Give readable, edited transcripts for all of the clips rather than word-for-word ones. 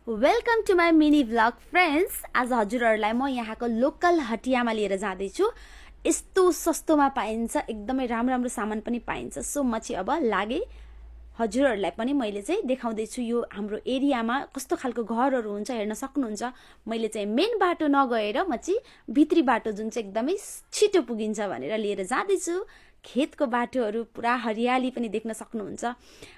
Welcome to my mini vlog friends. आज हजुरहरूलाई म यहाँको लोकल हटियामा लिएर जाँदैछु। यस्तो सस्तोमा पाइन्छ, एकदमै राम्रो राम्रो सामान पनि पाइन्छ। सो म चाहिँ अब लागे हजुरहरूलाई पनि मैले चाहिँ देखाउँदैछु यो हाम्रो एरियामा कस्तो खालको घरहरू हुन्छ हेर्न सक्नुहुन्छ। मैले चाहिँ मेन बाटो नगएर म चाहिँ भित्री बाटो जुन चाहिँ एकदमै छिटो पुगिन्छ भनेर लिएर जाँदैछु। खेतको बाटोहरू पुरा हरियाली पनि देख्न सक्नुहुन्छ।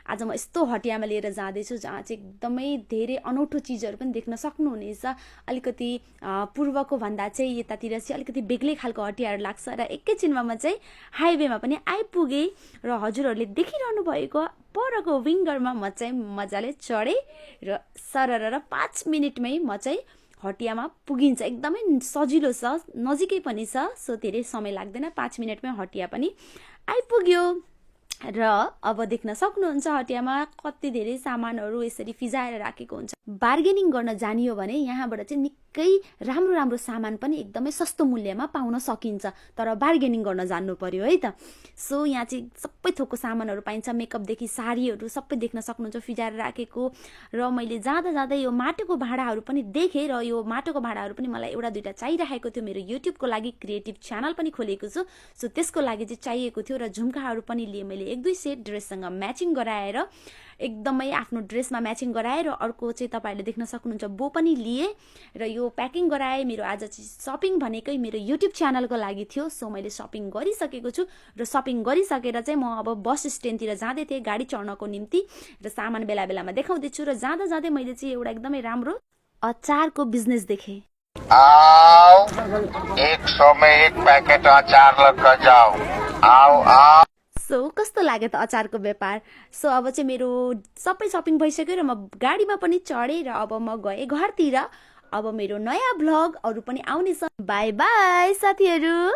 आज म यस्तो हटियामा लिएर जाँदैछु जहाँ चाहिँ एकदमै धेरै अनौठो चिजहरू पनि देख्न सक्नुहुनेछ। अलिकति पूर्वको भन्दा चाहिँ यतातिर चाहिँ अलिकति बेग्लै खालको हटियाहरू लाग्छ र एकैछिनमा म चाहिँ हाइवेमा पनि आइपुगेँ र हजुरहरूले देखिरहनु भएको परको विङ्गरमा म चाहिँ मजाले चढेँ र सरर 5 मिनटमै म चाहिँ हटियामा पुगिन्छ। एकदमै सजिलो छ, नजिकै पनि छ, सो धेरै समय लाग्दैन। 5 मिनटमै हटिया पनि आइपुग्यो र अब देख्न सक्नुहुन्छ हटियामा कति धेरै सामानहरू यसरी फिजाएर राखेको हुन्छ। बार्गेनिङ गर्न जानियो भने यहाँबाट चाहिँ निकै राम्रो राम्रो सामान पनि एकदमै सस्तो मूल्यमा पाउन सकिन्छ, तर बार्गेनिङ गर्न जान्नु पर्यो है त। सो यहाँ चाहिँ सबै थोकको सामानहरू पाइन्छ, मेकअपदेखि साडीहरू सबै देख्न सक्नुहुन्छ फिजाएर राखेको। र मैले जाँदा जाँदै यो माटोको भाँडाहरू पनि देखेँ र यो माटोको भाँडाहरू पनि मलाई एउटा दुईटा चाहिरहेको थियो। मेरो युट्युबको लागि क्रिएटिभ च्यानल पनि खोलेको छु, सो त्यसको लागि चाहिँ चाहिएको थियो। र झुम्काहरू पनि लिएँ मैले 1-2 सेट ड्रेससँग म्याचिङ गराएर, एकदमै आफ्नो ड्रेसमा म्याचिङ गराएर। अर्को चाहिँ तपाईँहरूले देख्न सक्नुहुन्छ बो पनि लिएँ र यो प्याकिङ गराएँ। मेरो आज चाहिँ सपिङ भनेकै मेरो युट्युब च्यानलको लागि थियो, सो मैले सपिङ गरिसकेको छु। र सपिङ गरिसकेर चाहिँ म अब बस स्ट्यान्डतिर जाँदै थिएँ गाडी चढ्नको निम्ति, र सामान बेला बेलामा देखाउँदैछु। र जाँदा जाँदै मैले चाहिँ एउटा एकदमै राम्रो अचारको बिजनेस देखेँ। आओ 100 में 1 पैकेट अचार लेकर जाओ। आओ आओ। सो कस्तो लाग्यो त अचारको व्यापार। सो अब चाहिँ मेरो सबै सपिङ भइसक्यो र म गाडीमा पनि चढेँ र अब म गएँ घरतिर। अब मेरो नयाँ भ्लग अरू पनि आउनेछ। बाई बाई साथीहरू।